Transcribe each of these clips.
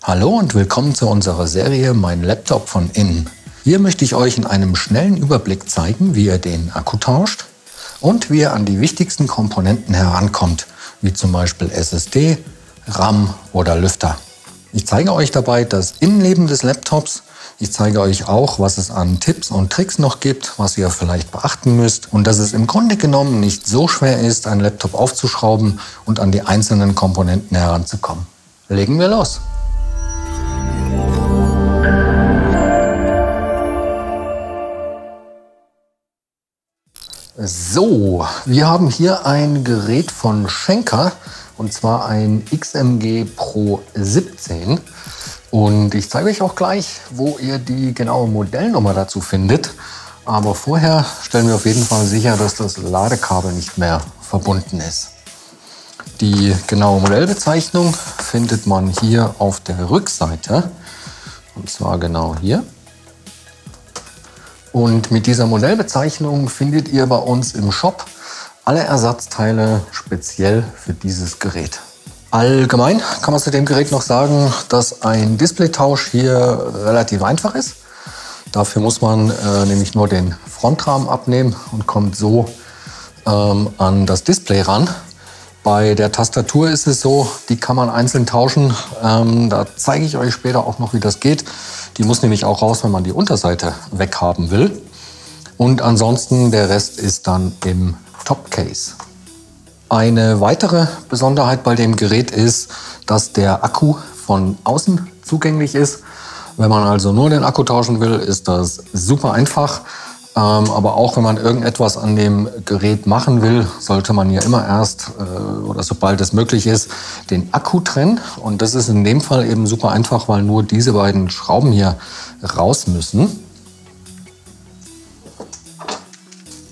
Hallo und willkommen zu unserer Serie Mein Laptop von innen. Hier möchte ich euch in einem schnellen Überblick zeigen, wie ihr den Akku tauscht und wie ihr an die wichtigsten Komponenten herankommt, wie zum Beispiel SSD, RAM oder Lüfter. Ich zeige euch dabei das Innenleben des Laptops. Ich zeige euch auch, was es an Tipps und Tricks noch gibt, was ihr vielleicht beachten müsst und dass es im Grunde genommen nicht so schwer ist, einen Laptop aufzuschrauben und an die einzelnen Komponenten heranzukommen. Legen wir los! So, wir haben hier ein Gerät von Schenker und zwar ein XMG Pro 17 und ich zeige euch auch gleich, wo ihr die genaue Modellnummer dazu findet. Aber vorher stellen wir auf jeden Fall sicher, dass das Ladekabel nicht mehr verbunden ist. Die genaue Modellbezeichnung findet man hier auf der Rückseite und zwar genau hier. Und mit dieser Modellbezeichnung findet ihr bei uns im Shop alle Ersatzteile speziell für dieses Gerät. Allgemein kann man zu dem Gerät noch sagen, dass ein Displaytausch hier relativ einfach ist. Dafür muss man nämlich nur den Frontrahmen abnehmen und kommt so an das Display ran. Bei der Tastatur ist es so, die kann man einzeln tauschen. Da zeige ich euch später auch noch, wie das geht. Die muss nämlich auch raus, wenn man die Unterseite weghaben will. Und ansonsten der Rest ist dann im Topcase. Eine weitere Besonderheit bei dem Gerät ist, dass der Akku von außen zugänglich ist. Wenn man also nur den Akku tauschen will, ist das super einfach. Aber auch wenn man irgendetwas an dem Gerät machen will, sollte man ja immer erst oder sobald es möglich ist, den Akku trennen. Und das ist in dem Fall eben super einfach, weil nur diese beiden Schrauben hier raus müssen.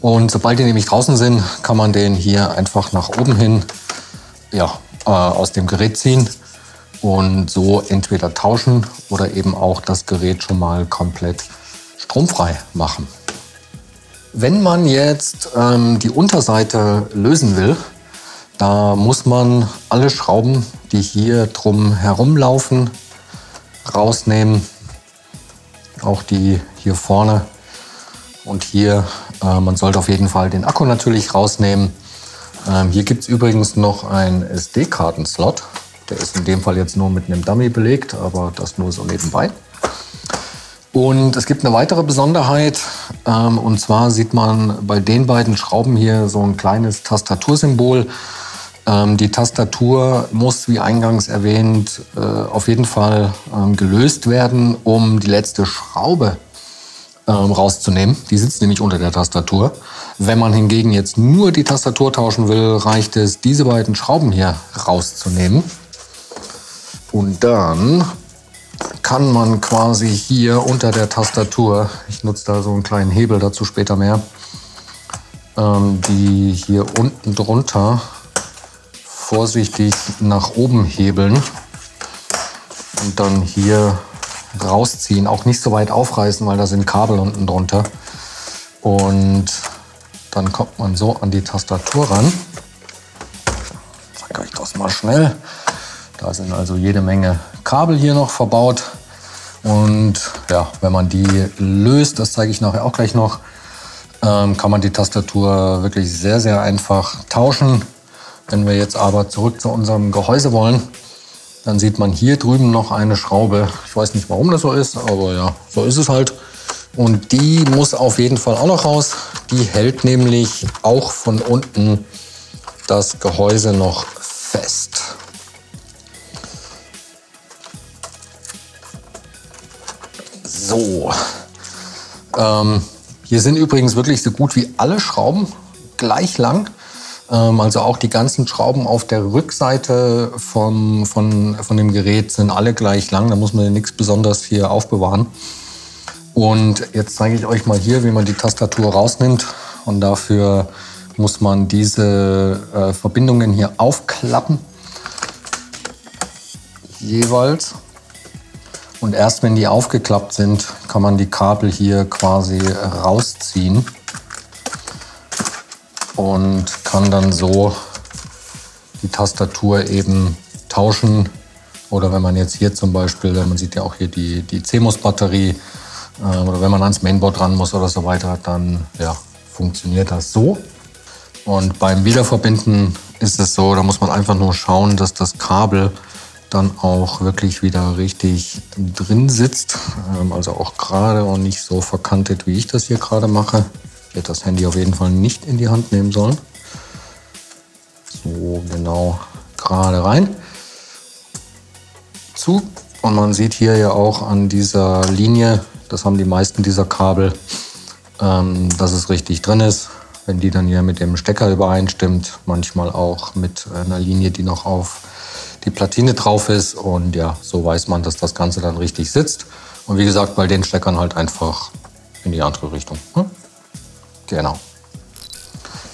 Und sobald die nämlich draußen sind, kann man den hier einfach nach oben hin aus dem Gerät ziehen und so entweder tauschen oder eben auch das Gerät schon mal komplett stromfrei machen. Wenn man jetzt die Unterseite lösen will, da muss man alle Schrauben, die hier drum herumlaufen, rausnehmen. Auch die hier vorne und hier. Man sollte auf jeden Fall den Akku natürlich rausnehmen. Hier gibt es übrigens noch einen SD-Karten-Slot. Der ist in dem Fall jetzt nur mit einem Dummy belegt, aber das nur so nebenbei. Und es gibt eine weitere Besonderheit, und zwar sieht man bei den beiden Schrauben hier so ein kleines Tastatursymbol. Die Tastatur muss, wie eingangs erwähnt, auf jeden Fall gelöst werden, um die letzte Schraube rauszunehmen. Die sitzt nämlich unter der Tastatur. Wenn man hingegen jetzt nur die Tastatur tauschen will, reicht es, diese beiden Schrauben hier rauszunehmen. Und dann kann man quasi hier unter der Tastatur, ich nutze da so einen kleinen Hebel, dazu später mehr, die hier unten drunter vorsichtig nach oben hebeln und dann hier rausziehen. Auch nicht so weit aufreißen, weil da sind Kabel unten drunter. Und dann kommt man so an die Tastatur ran. Ich zeige euch das mal schnell. Da sind also jede Menge Kabel hier noch verbaut. Und ja, wenn man die löst, das zeige ich nachher auch gleich noch, kann man die Tastatur wirklich sehr, sehr einfach tauschen. Wenn wir jetzt aber zurück zu unserem Gehäuse wollen, dann sieht man hier drüben noch eine Schraube. Ich weiß nicht, warum das so ist, aber ja, so ist es halt. Und die muss auf jeden Fall auch noch raus. Die hält nämlich auch von unten das Gehäuse noch fest. So, hier sind übrigens wirklich so gut wie alle Schrauben gleich lang. Also auch die ganzen Schrauben auf der Rückseite von dem Gerät sind alle gleich lang. Da muss man nichts Besonderes hier aufbewahren. Und jetzt zeige ich euch mal hier, wie man die Tastatur rausnimmt. Und dafür muss man diese Verbindungen hier aufklappen. Jeweils. Und erst wenn die aufgeklappt sind, kann man die Kabel hier quasi rausziehen. Und kann dann so die Tastatur eben tauschen Oder wenn man jetzt hier zum Beispiel, man sieht ja auch hier die CMOS-Batterie, oder wenn man ans Mainboard ran muss oder so weiter, dann ja, funktioniert das so. Und beim Wiederverbinden ist es so, da muss man einfach nur schauen, dass das Kabel dann auch wirklich wieder richtig drin sitzt. Also auch gerade und nicht so verkantet, wie ich das hier gerade mache. Ich hätte das Handy auf jeden Fall nicht in die Hand nehmen sollen. So genau gerade rein. Zu. Und man sieht hier ja auch an dieser Linie, das haben die meisten dieser Kabel, dass es richtig drin ist. Wenn die dann hier mit dem Stecker übereinstimmt, manchmal auch mit einer Linie, die noch auf die Platine drauf ist. Und ja, so weiß man, dass das Ganze dann richtig sitzt. Und wie gesagt, bei den Steckern halt einfach in die andere Richtung. Genau.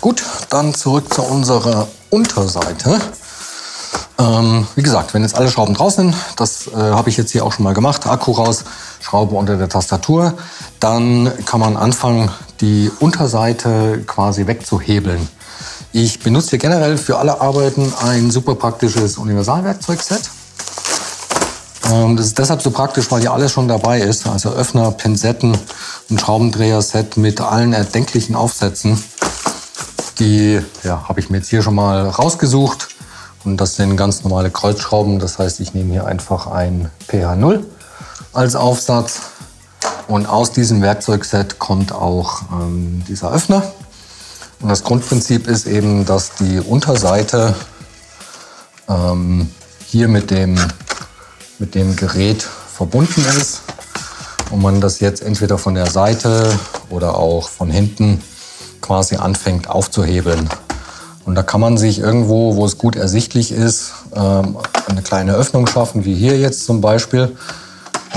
Gut, dann zurück zu unserer Unterseite. Wie gesagt, wenn jetzt alle Schrauben draußen sind, das habe ich jetzt hier auch schon mal gemacht, Akku raus, Schraube unter der Tastatur, dann kann man anfangen, die Unterseite quasi wegzuhebeln. Ich benutze hier generell für alle Arbeiten ein super praktisches Universalwerkzeugset. Das ist deshalb so praktisch, weil hier alles schon dabei ist. Also Öffner, Pinzetten, ein Schraubendreher-Set mit allen erdenklichen Aufsätzen. Die ja, habe ich mir jetzt hier schon mal rausgesucht. Und das sind ganz normale Kreuzschrauben. Das heißt, ich nehme hier einfach ein PH0 als Aufsatz. Und aus diesem Werkzeugset kommt auch dieser Öffner. Und das Grundprinzip ist eben, dass die Unterseite hier mit dem Gerät verbunden ist. Und man das jetzt entweder von der Seite oder auch von hinten quasi anfängt aufzuhebeln. Und da kann man sich irgendwo, wo es gut ersichtlich ist, eine kleine Öffnung schaffen, wie hier jetzt zum Beispiel.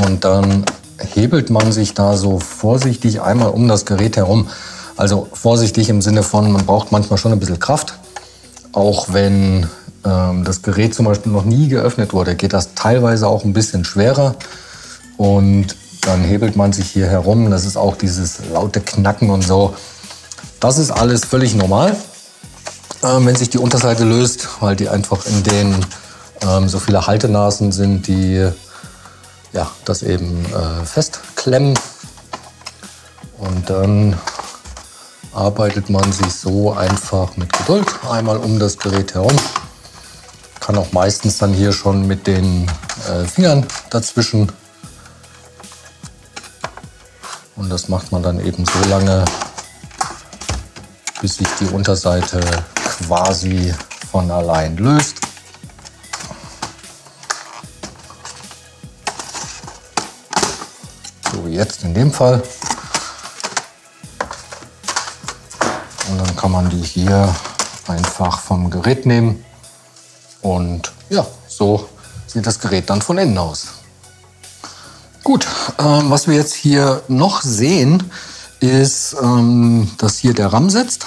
Und dann hebelt man sich da so vorsichtig einmal um das Gerät herum. Also vorsichtig im Sinne von, man braucht manchmal schon ein bisschen Kraft. Auch wenn das Gerät zum Beispiel noch nie geöffnet wurde, geht das teilweise auch ein bisschen schwerer. Und dann hebelt man sich hier herum. Das ist auch dieses laute Knacken und so. Das ist alles völlig normal, wenn sich die Unterseite löst, weil die einfach in denen so viele Haltenasen sind, die ja, das eben festklemmen. Und dann arbeitet man sich so einfach mit Geduld einmal um das Gerät herum. Kann auch meistens dann hier schon mit den Fingern dazwischen. Und das macht man dann eben so lange, bis sich die Unterseite quasi von allein löst. So wie jetzt in dem Fall. Und dann kann man die hier einfach vom Gerät nehmen. Und ja, so sieht das Gerät dann von innen aus. Gut, was wir jetzt hier noch sehen, ist, dass hier der RAM sitzt.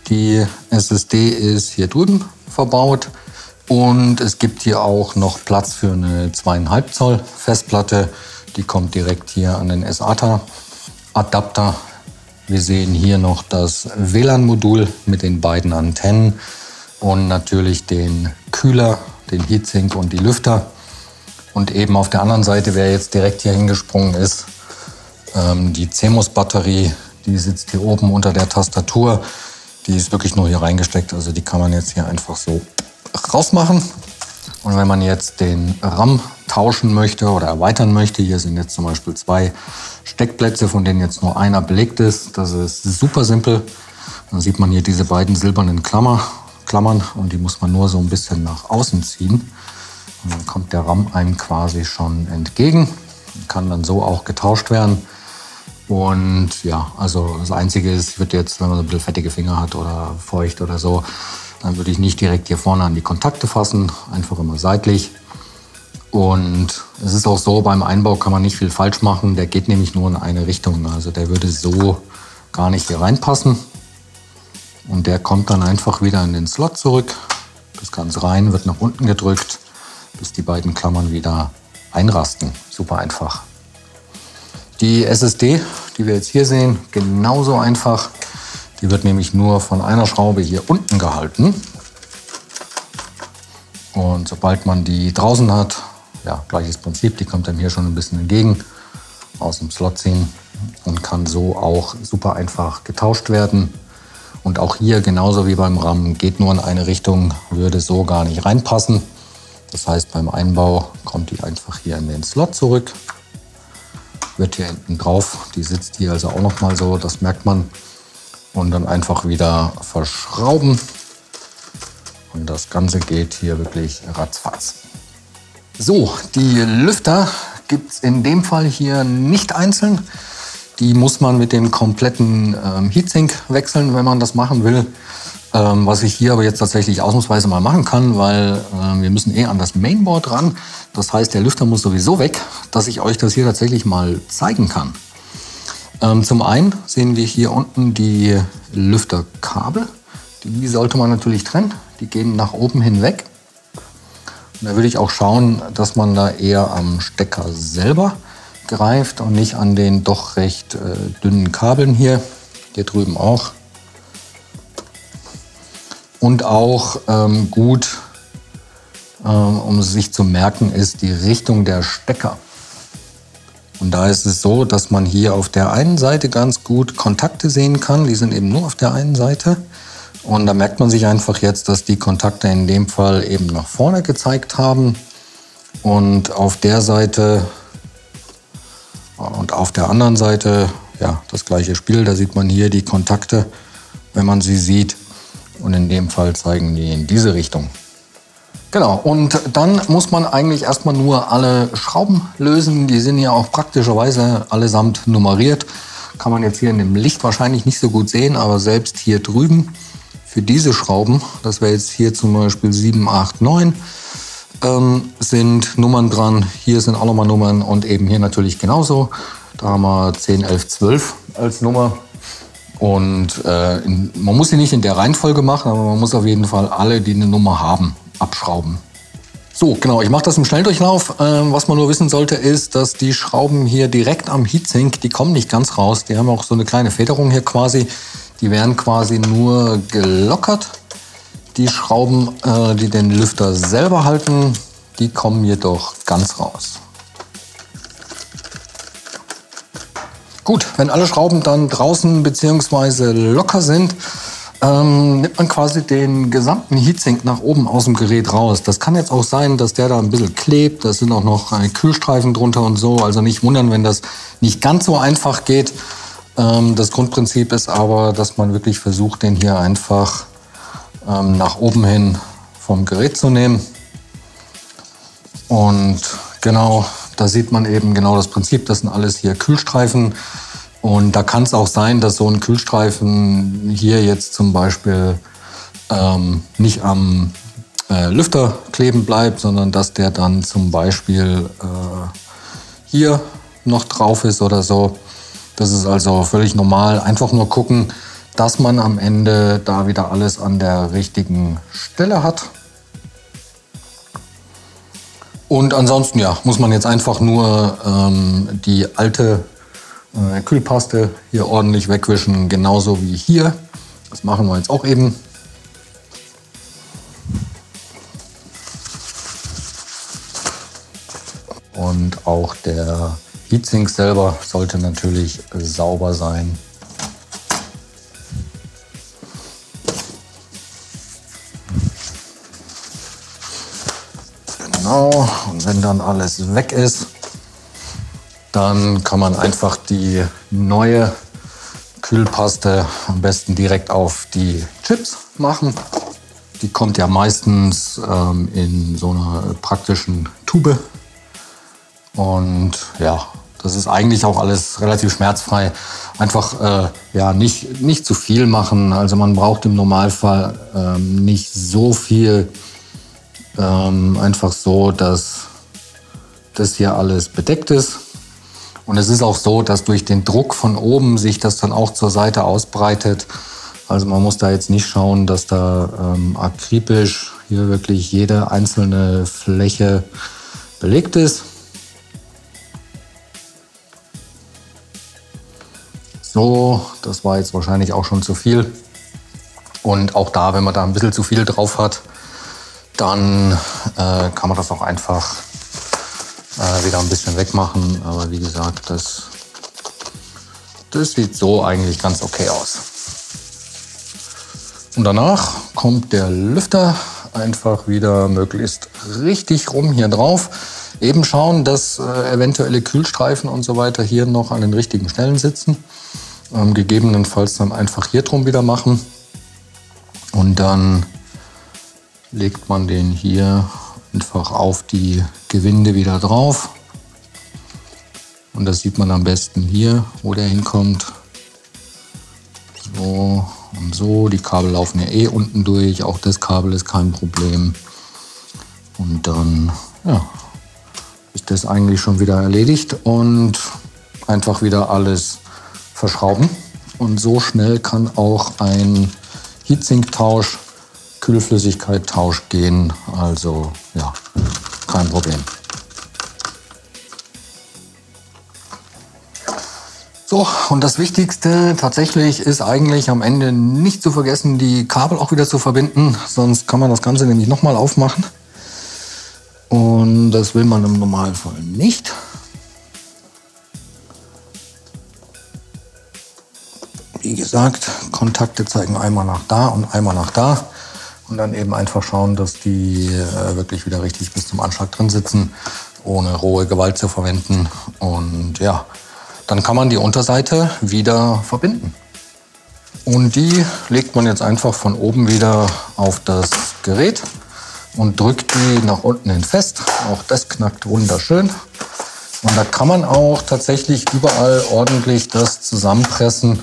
Die SSD ist hier drüben verbaut. Und es gibt hier auch noch Platz für eine 2,5 Zoll Festplatte. Die kommt direkt hier an den SATA-Adapter. Wir sehen hier noch das WLAN-Modul mit den beiden Antennen und natürlich den Kühler, den Heatsink und die Lüfter. Und eben auf der anderen Seite, wer jetzt direkt hier hingesprungen ist, die CMOS-Batterie, die sitzt hier oben unter der Tastatur. Die ist wirklich nur hier reingesteckt, also die kann man jetzt hier einfach so rausmachen. Und wenn man jetzt den RAM tauschen möchte oder erweitern möchte, hier sind jetzt zum Beispiel 2 Steckplätze, von denen jetzt nur einer belegt ist. Das ist super simpel. Dann sieht man hier diese beiden silbernen Klammern und die muss man nur so ein bisschen nach außen ziehen. Und dann kommt der RAM einem quasi schon entgegen. Kann dann so auch getauscht werden. Und ja, also das Einzige ist, ich würde jetzt, wenn man so ein bisschen fettige Finger hat oder feucht oder so, dann würde ich nicht direkt hier vorne an die Kontakte fassen, einfach immer seitlich. Und es ist auch so, beim Einbau kann man nicht viel falsch machen. Der geht nämlich nur in eine Richtung. Also der würde so gar nicht hier reinpassen. Und der kommt dann einfach wieder in den Slot zurück. Das Ganze rein, wird nach unten gedrückt, bis die beiden Klammern wieder einrasten. Super einfach. Die SSD, die wir jetzt hier sehen, genauso einfach. Die wird nämlich nur von einer Schraube hier unten gehalten. Und sobald man die draußen hat, ja, gleiches Prinzip, die kommt dann hier schon ein bisschen entgegen, aus dem Slot ziehen und kann so auch super einfach getauscht werden. Und auch hier, genauso wie beim RAM, geht nur in eine Richtung, würde so gar nicht reinpassen. Das heißt, beim Einbau kommt die einfach hier in den Slot zurück, wird hier hinten drauf, die sitzt hier also auch noch mal so, das merkt man. Und dann einfach wieder verschrauben. Und das Ganze geht hier wirklich ratzfatz. So, die Lüfter gibt es in dem Fall hier nicht einzeln. Die muss man mit dem kompletten Heatsink wechseln, wenn man das machen will. Was ich hier aber jetzt tatsächlich ausnahmsweise mal machen kann, weil wir müssen an das Mainboard ran. Das heißt, der Lüfter muss sowieso weg, dass ich euch das hier tatsächlich mal zeigen kann. Zum einen sehen wir hier unten die Lüfterkabel. Die sollte man natürlich trennen. Die gehen nach oben hinweg. Und da würde ich auch schauen, dass man da eher am Stecker selber greift und nicht an den doch recht dünnen Kabeln hier. Hier drüben auch. Und auch gut, um sich zu merken, ist die Richtung der Stecker. Und da ist es so, dass man hier auf der einen Seite ganz gut Kontakte sehen kann. Die sind eben nur auf der einen Seite. Und da merkt man sich einfach jetzt, dass die Kontakte in dem Fall eben nach vorne gezeigt haben. Und auf der Seite und auf der anderen Seite, ja, das gleiche Spiel. Da sieht man hier die Kontakte, wenn man sie sieht. Und in dem Fall zeigen die in diese Richtung. Genau, und dann muss man eigentlich erstmal nur alle Schrauben lösen. Die sind ja auch praktischerweise allesamt nummeriert. Kann man jetzt hier in dem Licht wahrscheinlich nicht so gut sehen, aber selbst hier drüben für diese Schrauben, das wäre jetzt hier zum Beispiel 7, 8, 9, sind Nummern dran. Hier sind auch nochmal Nummern und eben hier natürlich genauso. Da haben wir 10, 11, 12 als Nummer. Und man muss sie nicht in der Reihenfolge machen, aber man muss auf jeden Fall alle, die eine Nummer haben, abschrauben. So, genau, ich mache das im Schnelldurchlauf. Was man nur wissen sollte, ist, dass die Schrauben hier direkt am Heatsink, die kommen nicht ganz raus. Die haben auch so eine kleine Federung hier quasi. Die werden quasi nur gelockert. Die Schrauben, die den Lüfter selber halten, die kommen jedoch ganz raus. Gut, wenn alle Schrauben dann draußen bzw. locker sind, nimmt man quasi den gesamten Heatsink nach oben aus dem Gerät raus. Das kann jetzt auch sein, dass der da ein bisschen klebt. Da sind auch noch Kühlstreifen drunter und so. Also nicht wundern, wenn das nicht ganz so einfach geht. Das Grundprinzip ist aber, dass man wirklich versucht, den hier einfach nach oben hin vom Gerät zu nehmen. Und genau, da sieht man eben genau das Prinzip. Das sind alles hier Kühlstreifen. Und da kann es auch sein, dass so ein Kühlstreifen hier jetzt zum Beispiel nicht am Lüfter kleben bleibt, sondern dass der dann zum Beispiel hier noch drauf ist oder so. Das ist also völlig normal. Einfach nur gucken, dass man am Ende da wieder alles an der richtigen Stelle hat. Und ansonsten ja, muss man jetzt einfach nur die alte Kühlpaste hier ordentlich wegwischen, genauso wie hier. Das machen wir jetzt auch eben. Und auch der Heatsink selber sollte natürlich sauber sein. Genau, und wenn dann alles weg ist, dann kann man einfach die neue Kühlpaste am besten direkt auf die Chips machen. Die kommt ja meistens in so einer praktischen Tube. Und ja, das ist eigentlich auch alles relativ schmerzfrei. Einfach ja, nicht zu viel machen. Also man braucht im Normalfall nicht so viel. Einfach so, dass das hier alles bedeckt ist. Und es ist auch so, dass durch den Druck von oben sich das dann auch zur Seite ausbreitet. Also man muss da jetzt nicht schauen, dass da akribisch hier wirklich jede einzelne Fläche belegt ist. So, das war jetzt wahrscheinlich auch schon zu viel. Und auch da, wenn man da ein bisschen zu viel drauf hat, dann kann man das auch einfach wieder ein bisschen wegmachen. Aber wie gesagt, das sieht so eigentlich ganz okay aus. Und danach kommt der Lüfter einfach wieder möglichst richtig rum hier drauf. Eben schauen, dass eventuelle Kühlstreifen und so weiter hier noch an den richtigen Stellen sitzen. Gegebenenfalls dann einfach hier drum wieder machen. Und dann legt man den hier einfach auf die Gewinde wieder drauf. Und das sieht man am besten hier, wo der hinkommt. So und so. Die Kabel laufen ja eh unten durch. Auch das Kabel ist kein Problem. Und dann ja, ist das eigentlich schon wieder erledigt. Und einfach wieder alles verschrauben. Und so schnell kann auch ein Heatsink-Tausch, Kühlflüssigkeit-Tausch gehen. Also ja, kein Problem. So, und das Wichtigste tatsächlich ist eigentlich am Ende nicht zu vergessen, die Kabel auch wieder zu verbinden. Sonst kann man das Ganze nämlich nochmal aufmachen. Und das will man im Normalfall nicht. Wie gesagt, Kontakte zeigen einmal nach da und einmal nach da. Und dann eben einfach schauen, dass die wirklich wieder richtig bis zum Anschlag drin sitzen, ohne rohe Gewalt zu verwenden. Und ja, dann kann man die Unterseite wieder verbinden. Und die legt man jetzt einfach von oben wieder auf das Gerät und drückt die nach unten hin fest. Auch das knackt wunderschön. Und da kann man auch tatsächlich überall ordentlich das zusammenpressen.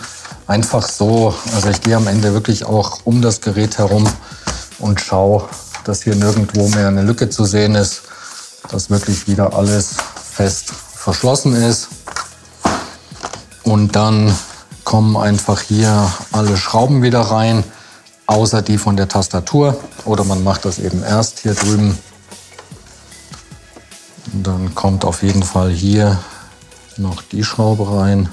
Einfach so. Also ich gehe am Ende wirklich auch um das Gerät herum und schaue, dass hier nirgendwo mehr eine Lücke zu sehen ist. Dass wirklich wieder alles fest verschlossen ist. Und dann kommen einfach hier alle Schrauben wieder rein, außer die von der Tastatur. Oder man macht das eben erst hier drüben. Und dann kommt auf jeden Fall hier noch die Schraube rein.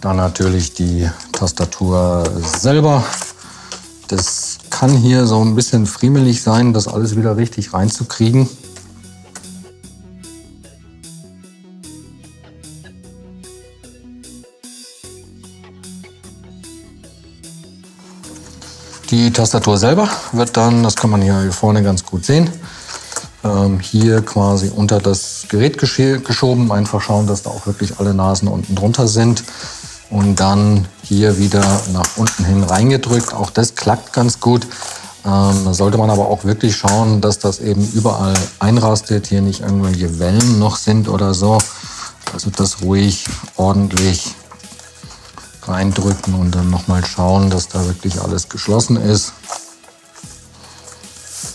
Dann natürlich die Tastatur selber. Das kann hier so ein bisschen friemelig sein, das alles wieder richtig reinzukriegen. Die Tastatur selber wird dann, das kann man hier vorne ganz gut sehen, hier quasi unter das Gerät geschoben. Einfach schauen, dass da auch wirklich alle Nasen unten drunter sind. Und dann hier wieder nach unten hin reingedrückt. Auch das klappt ganz gut. Da sollte man aber auch wirklich schauen, dass das eben überall einrastet. Hier nicht irgendwelche Wellen noch sind oder so. Also das ruhig ordentlich reindrücken und dann nochmal schauen, dass da wirklich alles geschlossen ist.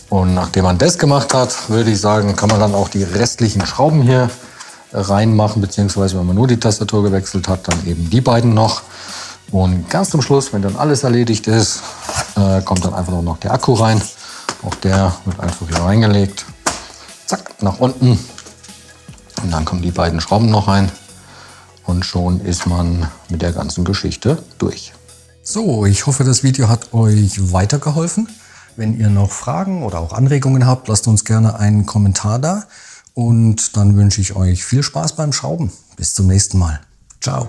Und nachdem man das gemacht hat, würde ich sagen, kann man dann auch die restlichen Schrauben hier reinmachen, beziehungsweise wenn man nur die Tastatur gewechselt hat, dann eben die beiden noch. Und ganz zum Schluss, wenn dann alles erledigt ist, kommt dann einfach nur noch der Akku rein. Auch der wird einfach hier reingelegt. Zack, nach unten. Und dann kommen die beiden Schrauben noch rein. Und schon ist man mit der ganzen Geschichte durch. So, ich hoffe, das Video hat euch weitergeholfen. Wenn ihr noch Fragen oder auch Anregungen habt, lasst uns gerne einen Kommentar da. Und dann wünsche ich euch viel Spaß beim Schrauben. Bis zum nächsten Mal. Ciao.